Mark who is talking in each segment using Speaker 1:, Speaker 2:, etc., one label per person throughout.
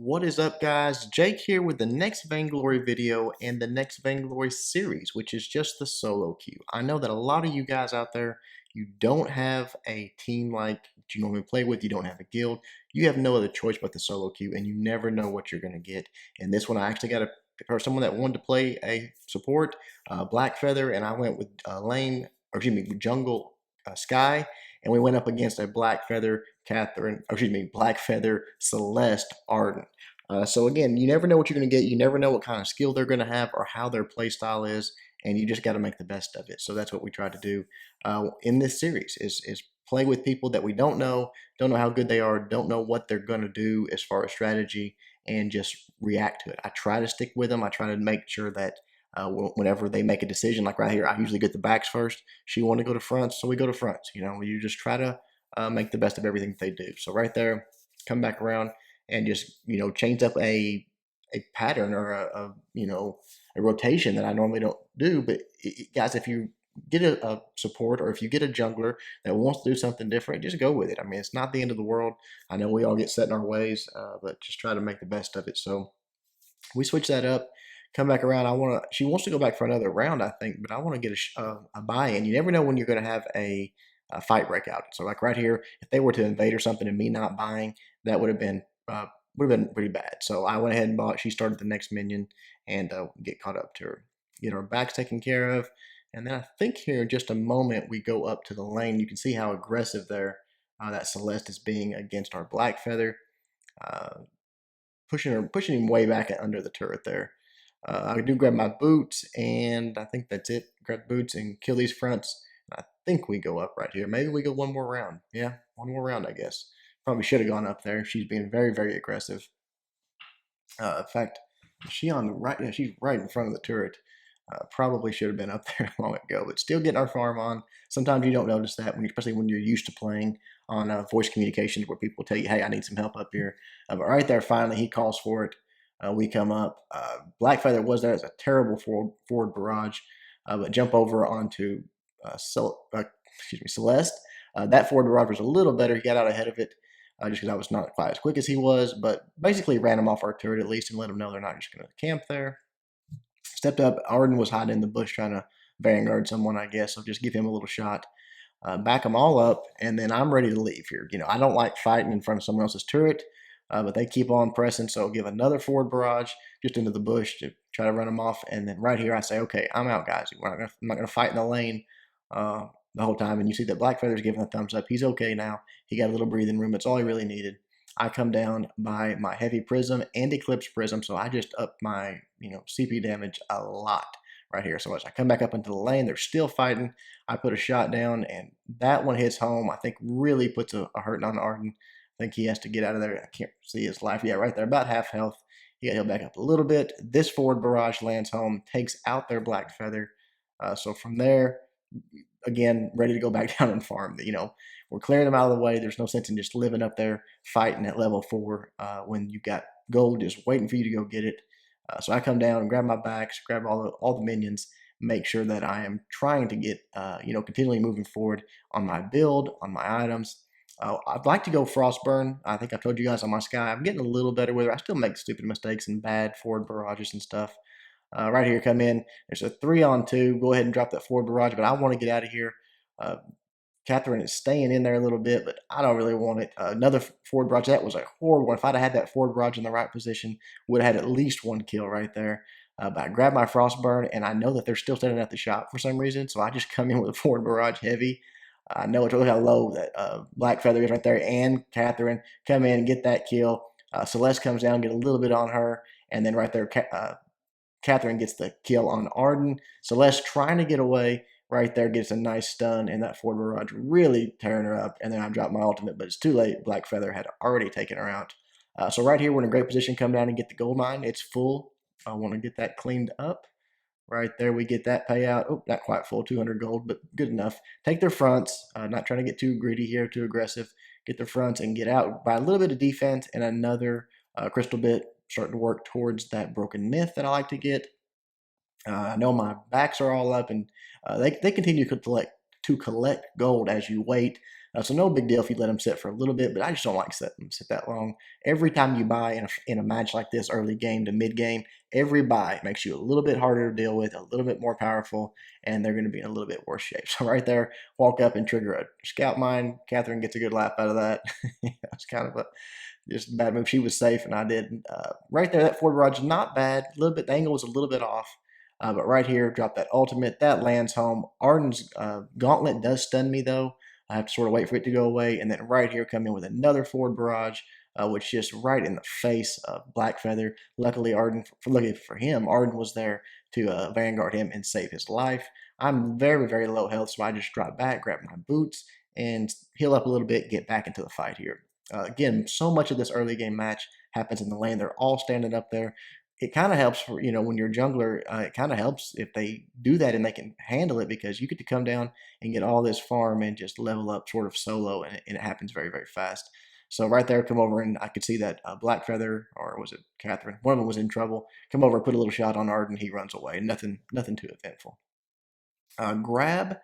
Speaker 1: What is up, guys? Jake here with the next Vainglory video and the next Vainglory series, which is just the solo queue. I know that a lot of you guys out there, you don't have a team like you normally play with, you don't have a guild, you have no other choice but the solo queue, and you never know what you're going to get. In this one, I actually got for someone that wanted to play a support, Blackfeather, and I went with jungle Skye, and we went up against a Blackfeather Blackfeather Celeste Aardan. So again, you never know what you're going to get. You never know what kind of skill they're going to have or how their play style is, and you just got to make the best of it. So that's what we try to do in this series: is play with people that we don't know how good they are, don't know what they're going to do as far as strategy, and just react to it. I try to stick with them. I try to make sure that whenever they make a decision, like right here, I usually get the backs first. She wanted to go to fronts, so we go to fronts. You just try to make the best of everything that they do. So right there, come back around and just change up a pattern or a rotation that I normally don't do. But guys, if you get a support or if you get a jungler that wants to do something different, just go with it. I mean, it's not the end of the world. I know we all get set in our ways, but just try to make the best of it. So we switch that up. Come back around. She wants to go back for another round, I think, but I want to get a buy-in. You never know when you're going to have a fight breakout. So like right here, if they were to invade or something and me not buying, that would have been pretty bad. So I went ahead and bought. She started the next minion and get caught up to her, get our backs taken care of, and then I think here in just a moment we go up to the lane. You can see how aggressive there that Celeste is being against our Blackfeather, pushing him way back under the turret there. I do grab my boots, and I think that's it. Grab boots and kill these fronts. I think we go up right here. Maybe we go one more round. Yeah, one more round, I guess. Probably should have gone up there. She's being very, very aggressive. In fact, she on the right. Yeah, she's right in front of the turret. Probably should have been up there long ago, but still getting our farm on. Sometimes you don't notice that, especially when you're used to playing on voice communications where people tell you, hey, I need some help up here. But right there, finally, he calls for it. We come up. Blackfeather was there as a terrible forward barrage, but jump over onto Celeste. That forward barrage was a little better. He got out ahead of it just because I was not quite as quick as he was, but basically ran him off our turret at least and let him know they're not just going to camp there. Stepped up. Aardan was hiding in the bush trying to vanguard someone, I guess, so just give him a little shot. Back them all up, and then I'm ready to leave here. I don't like fighting in front of someone else's turret, but they keep on pressing, so I'll give another forward barrage just into the bush to try to run them off. And then right here, I say, okay, I'm out, guys. I'm not going to fight in the lane the whole time. And you see that Blackfeather's giving a thumbs up. He's okay now. He got a little breathing room. That's all he really needed. I come down by my heavy prism and eclipse prism, so I just up my CP damage a lot right here. So as I come back up into the lane, they're still fighting. I put a shot down, and that one hits home. I think really puts a hurting on Aardan. I think he has to get out of there. I can't see his life. Yeah, right there, about half health. He got healed back up a little bit. This forward barrage lands home, takes out their Blackfeather. So from there, again, ready to go back down and farm. We're clearing them out of the way. There's no sense in just living up there fighting at level 4 when you got gold just waiting for you to go get it. So I come down and grab my backs, grab all the minions, make sure that I am trying to get continually moving forward on my build, on my items. I'd like to go Frostburn. I think I've told you guys on my Skye. I'm getting a little better with her. I still make stupid mistakes and bad forward barrages and stuff. Right here, come in. There's a 3-on-2. Go ahead and drop that forward barrage, but I want to get out of here. Catherine is staying in there a little bit, but I don't really want it. Another forward barrage. That was a horrible one. If I'd have had that forward barrage in the right position, would have had at least one kill right there. But I grabbed my Frostburn, and I know that they're still standing at the shop for some reason, so I just come in with a forward barrage heavy. I know it's really how low that Blackfeather is right there, and Catherine come in and get that kill. Celeste comes down, get a little bit on her, and then right there, Catherine gets the kill on Aardan. Celeste trying to get away right there, gets a nice stun, and that forward barrage really tearing her up. And then I dropped my ultimate, but it's too late. Blackfeather had already taken her out. So right here, we're in a great position. Come down and get the gold mine. It's full. I want to get that cleaned up. Right there, we get that payout. Oh, not quite full, 200 gold, but good enough. Take their fronts. Not trying to get too greedy here, too aggressive. Get their fronts and get out by a little bit of defense and another crystal bit. Starting to work towards that broken myth that I like to get. I know my backs are all up, and they continue to collect gold as you wait. So no big deal if you let them sit for a little bit, but I just don't like letting them sit that long. Every time you buy in a match like this, early game to mid game, every buy makes you a little bit harder to deal with, a little bit more powerful, and they're going to be in a little bit worse shape. So right there, walk up and trigger a scout mine. Catherine gets a good laugh out of that. That's kind of a just a bad move. She was safe, and I did. Right there, that forward barrage is not bad. A little bit, the angle was a little bit off. But right here, drop that ultimate. That lands home. Aardan's gauntlet does stun me, though. I have to sort of wait for it to go away. And then right here, come in with another forward barrage, which just right in the face of Blackfeather. Luckily, luckily for him, Aardan was there to vanguard him and save his life. I'm very, very low health, so I just drop back, grab my boots, and heal up a little bit, get back into the fight here. Again, so much of this early game match happens in the lane. They're all standing up there. It kind of helps for, when you're a jungler, it kind of helps if they do that and they can handle it, because you get to come down and get all this farm and just level up sort of solo, and it happens very, very fast. So right there, come over, and I could see that Blackfeather, or was it Catherine? One of them was in trouble. Come over, put a little shot on Aardan. He runs away. Nothing too eventful. Grab.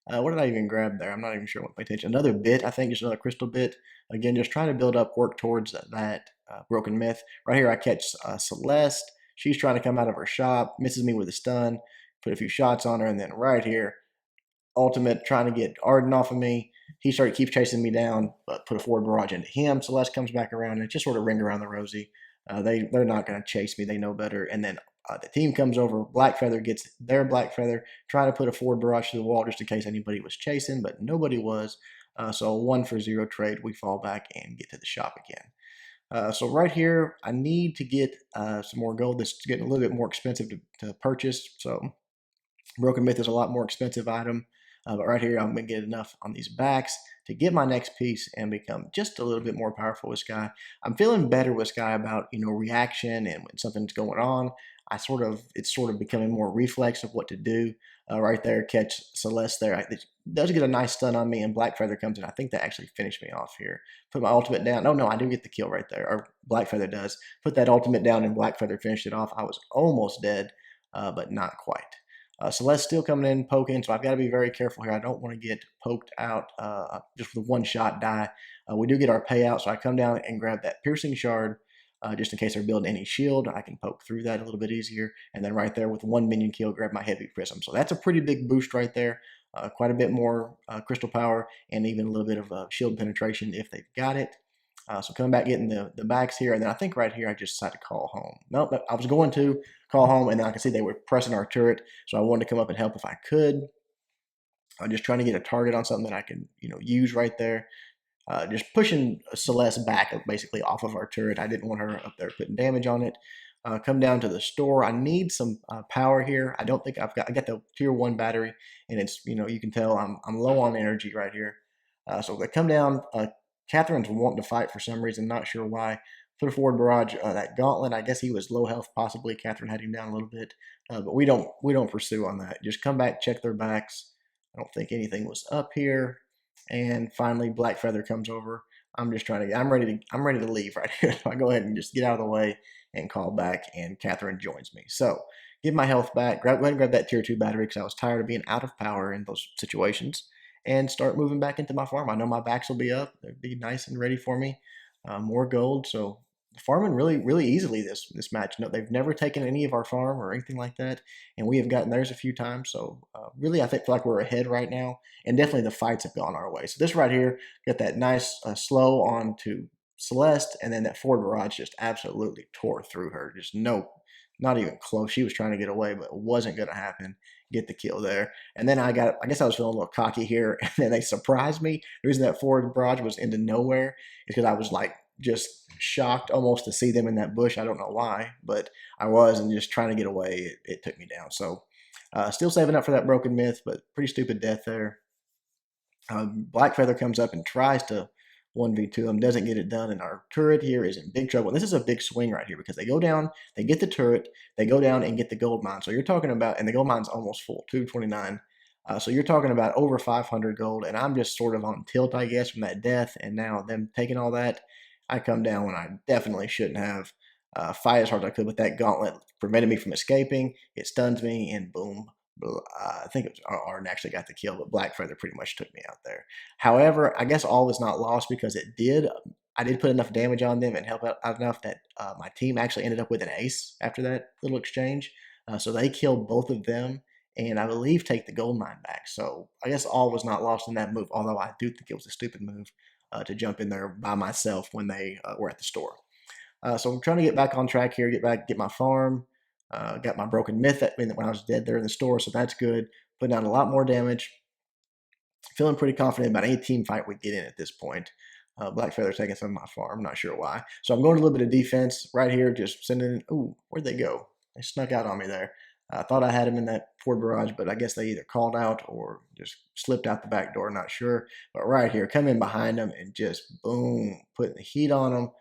Speaker 1: What did I even grab there? I'm not even sure what my attention. Another bit, I think, just another crystal bit. Again, just trying to build up, work towards that broken myth. Right here, I catch Celeste. She's trying to come out of her shop, misses me with a stun, put a few shots on her, and then right here, ultimate trying to get Aardan off of me. He keeps chasing me down, but put a forward barrage into him. Celeste comes back around, and it's just sort of ring around the rosy. They're not going to chase me. They know better. And then the team comes over. Blackfeather gets their Blackfeather, trying to put a forward barrage to the wall just in case anybody was chasing, but nobody was. So 1-for-0 trade. We fall back and get to the shop again. So right here, I need to get some more gold. This is getting a little bit more expensive to purchase. So Broken Myth is a lot more expensive item. But right here, I'm going to get enough on these backs to get my next piece and become just a little bit more powerful with Skye. I'm feeling better with Skye about, reaction, and when something's going on, it's sort of becoming more reflex of what to do. Right there, catch Celeste there. It does get a nice stun on me, and Blackfeather comes in. I think that actually finished me off here. Put my ultimate down. No, I do get the kill right there, or Blackfeather does. Put that ultimate down, and Blackfeather finished it off. I was almost dead, but not quite. Celeste still coming in, poking, so I've got to be very careful here. I don't want to get poked out just with a one-shot die. We do get our payout, so I come down and grab that piercing shard just in case they're building any shield. I can poke through that a little bit easier. And then right there with one minion kill, grab my heavy prism. So that's a pretty big boost right there. Quite a bit more crystal power, and even a little bit of shield penetration if they've got it. So coming back, getting the backs here, and then I think right here I just decided to call home. Nope, I was going to call home, and then I can see they were pressing our turret, so I wanted to come up and help if I could. I'm just trying to get a target on something that I can, use right there. Just pushing Celeste back basically off of our turret. I didn't want her up there putting damage on it. Come down to the store. I need some power here. I don't think I got the tier 1 battery, and it's, you can tell I'm low on energy right here. So they come down. Catherine's wanting to fight for some reason, not sure why. Put a forward barrage. That gauntlet, I guess he was low health, possibly. Catherine had him down a little bit, but we don't pursue on that. Just come back, check their backs. I don't think anything was up here. And finally, Blackfeather comes over. I'm ready to leave right here. So I go ahead and just get out of the way and call back, and Catherine joins me. So give my health back. Go ahead and grab that tier 2 battery, because I was tired of being out of power in those situations, and start moving back into my farm. I know my backs will be up. They'll be nice and ready for me. More gold. So farming really, really easily this match. No, they've never taken any of our farm or anything like that, and we have gotten theirs a few times. So really, I feel like we're ahead right now, and definitely the fights have gone our way. So this right here, got that nice slow on to Celeste, and then that forward barrage just absolutely tore through her. Just not even close. She was trying to get away, but it wasn't going to happen. Get the kill there. And then I guess I was feeling a little cocky here, and then they surprised me. The reason that forward barrage was into nowhere is because I was like just shocked almost to see them in that bush. I don't know why, but I was, and just trying to get away, it took me down. So still saving up for that broken myth, but pretty stupid death there. Blackfeather comes up and tries to 1v2 them, doesn't get it done, and our turret here is in big trouble. And this is a big swing right here, because they go down, they get the turret, they go down and get the gold mine. So you're talking about, and the gold mine's almost full, 229. So you're talking about over 500 gold, and I'm just sort of on tilt, I guess, from that death, and now them taking all that. I come down when I definitely shouldn't have. Fight as hard as I could, but that gauntlet prevented me from escaping. It stuns me, and boom, I think it was Arden actually got the kill, but Blackfeather pretty much took me out there. However, I guess all was not lost because I did put enough damage on them and help out enough that my team actually ended up with an ace after that little exchange. So they killed both of them and I believe take the gold mine back. So I guess all was not lost in that move, although I do think it was a stupid move to jump in there by myself when they were at the store. So I'm trying to get back on track here, get my farm. Got my broken myth when I was dead there in the store, so that's good. Putting out a lot more damage. Feeling pretty confident about any team fight we get in at this point. Blackfeather's taking some of my farm, not sure why. So I'm going a little bit of defense right here, just sending. Ooh, where'd they go? They snuck out on me there. I thought I had them in that Ford barrage, but I guess they either called out or just slipped out the back door, not sure. But right here, come in behind them and just boom, putting the heat on them.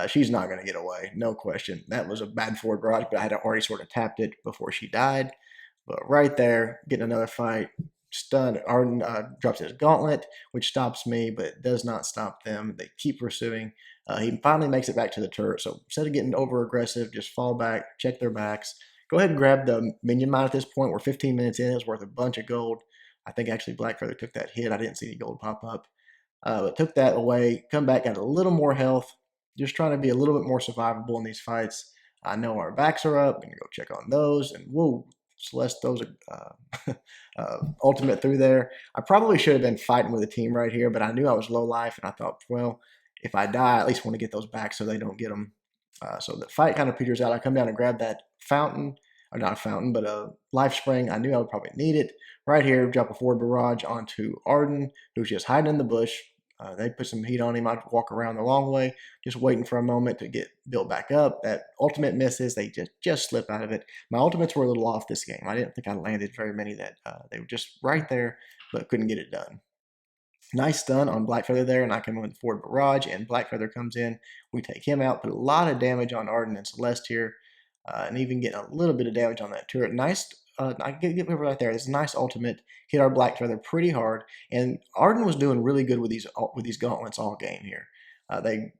Speaker 1: She's not going to get away, no question. That was a bad Ford barrage, but I had already sort of tapped it before she died. But right there, getting another fight. Stunned. Aardan drops his gauntlet, which stops me, but it does not stop them. They keep pursuing. He finally makes it back to the turret. So instead of getting over aggressive, just fall back, check their backs. Go ahead and grab the minion mine at this point. We're 15 minutes in. It's worth a bunch of gold. I think actually Blackfeather took that hit. I didn't see any gold pop up. But took that away. Come back, got a little more health. Just trying to be a little bit more survivable in these fights. I know our backs are up. I'm going to go check on those. And whoa, Celeste throws a ultimate through there. I probably should have been fighting with a team right here, but I knew I was low life, and I thought, well, if I die, I at least want to get those back so they don't get them. So the fight kind of peters out. I come down and grab that fountain, or not a fountain, but a life spring. I knew I would probably need it. Right here, drop a forward barrage onto Aardan, who's just hiding in the bush. They put some heat on him. I'd walk around the long way, just waiting for a moment to get built back up. That ultimate misses. They just slip out of it. My ultimates were a little off this game. I didn't think I landed very many that they were just right there, but couldn't get it done. Nice stun on Blackfeather there, and I come in with Ford Barrage, and Blackfeather comes in. We take him out, put a lot of damage on Aardan and Celeste here, and even getting a little bit of damage on that turret. Nice, I get over right there. It's a nice ultimate. Hit our Blackfeather pretty hard, and Aardan was doing really good with these gauntlets all game here. They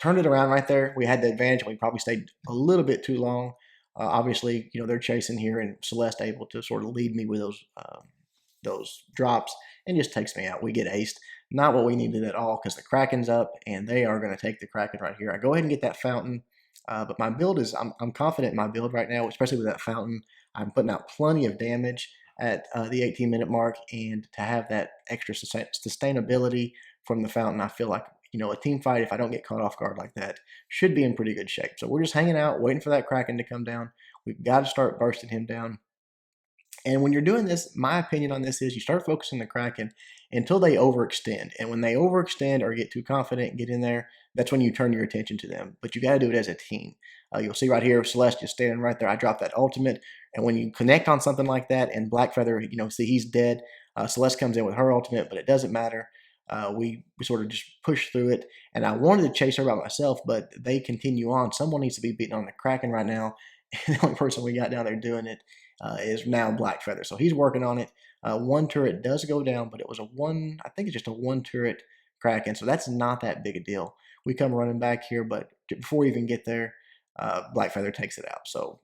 Speaker 1: turned it around right there. We had the advantage, and we probably stayed a little bit too long. Obviously, they're chasing here, and Celeste able to sort of lead me with those drops and just takes me out. We get aced. Not what we needed at all because the Kraken's up, and they are going to take the Kraken right here. I go ahead and get that fountain, but my build is I'm confident in my build right now, especially with that fountain. I'm putting out plenty of damage at the 18-minute mark, and to have that extra sustainability from the fountain, I feel like a team fight, if I don't get caught off guard like that, should be in pretty good shape. So we're just hanging out, waiting for that Kraken to come down. We've got to start bursting him down. And when you're doing this, my opinion on this is you start focusing the Kraken until they overextend. And when they overextend or get too confident, get in there, that's when you turn your attention to them. But you got to do it as a team. You'll see right here, Celeste just standing right there. I dropped that ultimate. And when you connect on something like that, and Blackfeather, see he's dead. Celeste comes in with her ultimate, but it doesn't matter. We sort of just push through it. And I wanted to chase her by myself, but they continue on. Someone needs to be beating on the Kraken right now. And the only person we got down there doing it is now Blackfeather. So he's working on it. One turret does go down, but it was I think it's just a one turret Kraken. So that's not that big a deal. We come running back here, but before we even get there, Blackfeather takes it out. So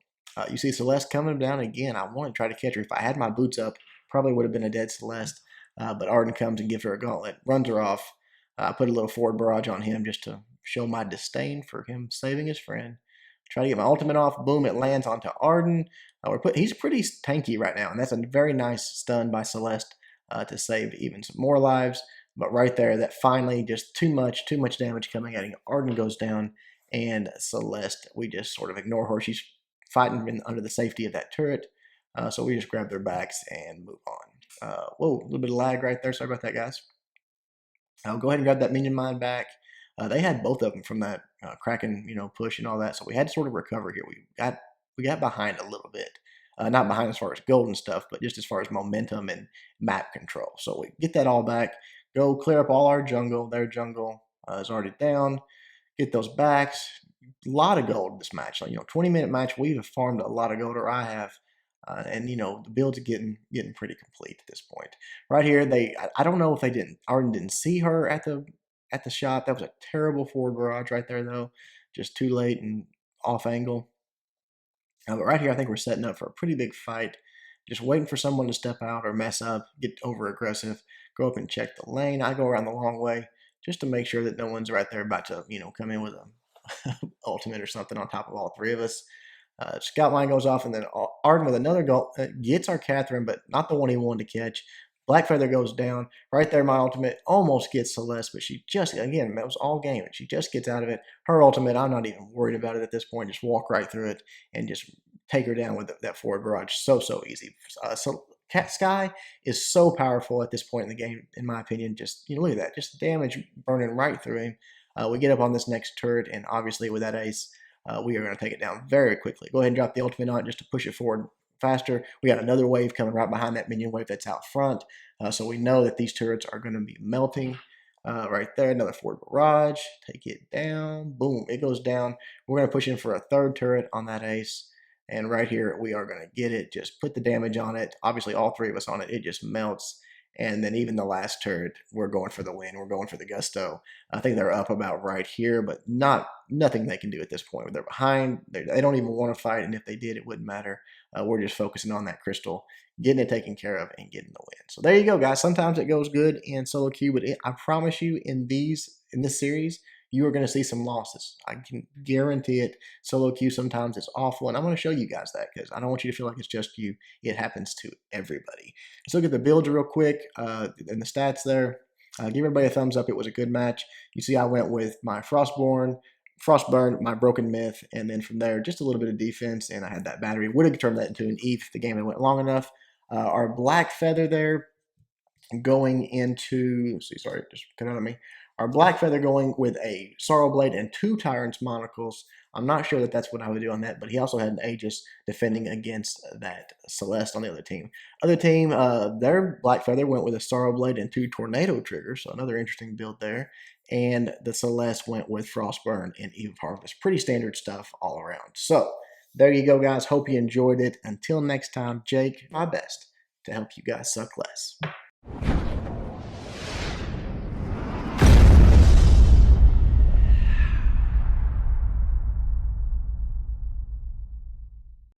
Speaker 1: you see Celeste coming down again. I want to try to catch her. If I had my boots up, probably would have been a dead Celeste. But Aardan comes and gives her a gauntlet, runs her off. I put a little forward barrage on him just to show my disdain for him saving his friend. Try to get my ultimate off. Boom, it lands onto Aardan. He's pretty tanky right now, and that's a very nice stun by Celeste to save even some more lives. But right there, that finally just too much damage coming at him. Aardan goes down, and Celeste, we just sort of ignore her. She's fighting under the safety of that turret, so we just grab their backs and move on. Whoa, a little bit of lag right there. Sorry about that, guys. I'll go ahead and grab that minion mine back. They had both of them from that Kraken, push and all that. So we had to sort of recover here. We got behind a little bit. Not behind as far as gold and stuff, but just as far as momentum and map control. So we get that all back. Go clear up all our jungle. Their jungle is already down. Get those backs. A lot of gold this match. So, 20-minute match, we've farmed a lot of gold, or I have. And the build's getting pretty complete at this point. Right here, I don't know if Aardan didn't see her at the shot. That was a terrible forward barrage right there, though. Just too late and off angle. But right here, I think we're setting up for a pretty big fight. just waiting for someone to step out or mess up, get over aggressive, go up and check the lane. I go around the long way just to make sure that no one's right there about to, come in with a ultimate or something on top of all three of us. Scout line goes off, and then Aardan with another goal gets our Catherine, but not the one he wanted to catch. Blackfeather goes down. Right there, my ultimate almost gets Celeste, but she just, again, that was all game, and she just gets out of it. Her ultimate, I'm not even worried about it at this point. Just walk right through it and just take her down with that forward barrage. So easy. So Skye is so powerful at this point in the game, in my opinion. Just, look at that. Just damage burning right through him. We get up on this next turret, and obviously with that ace, we are going to take it down very quickly. Go ahead and drop the ultimate on it just to push it forward faster. We got another wave coming right behind that minion wave that's out front. So we know that these turrets are going to be melting. Right there, another forward barrage. Take it down. Boom, it goes down. We're going to push in for a third turret on that ace. And right here, we are going to get it. Just put the damage on it. Obviously, all three of us on it. It just melts. And then even the last turret, we're going for the win. We're going for the gusto. I think they're up about right here, but nothing they can do at this point. They're behind. They don't even want to fight, and if they did, it wouldn't matter. We're just focusing on that crystal, getting it taken care of, and getting the win. So there you go, guys. Sometimes it goes good in solo queue, but I promise you, in this series, you are going to see some losses. I can guarantee it. Solo queue sometimes is awful, and I'm going to show you guys that because I don't want you to feel like it's just you. It happens to everybody. Let's look at the builds real quick and the stats there. Give everybody a thumbs up. It was a good match. You see I went with my Frostburn, my Broken Myth, and then from there, just a little bit of defense, and I had that battery. Would have turned that into an Eve if the game had went long enough. Our Blackfeather there going into, sorry, just cut out of me. Our Blackfeather going with a Sorrow Blade and 2 Tyrant's Monocles. I'm not sure that that's what I would do on that, but he also had an Aegis defending against that Celeste on the other team. Other team, their Blackfeather went with a Sorrow Blade and 2 Tornado Triggers, so another interesting build there. And the Celeste went with Frostburn and Eve of Harvest. Pretty standard stuff all around. So there you go, guys. Hope you enjoyed it. Until next time, Jake, my best to help you guys suck less.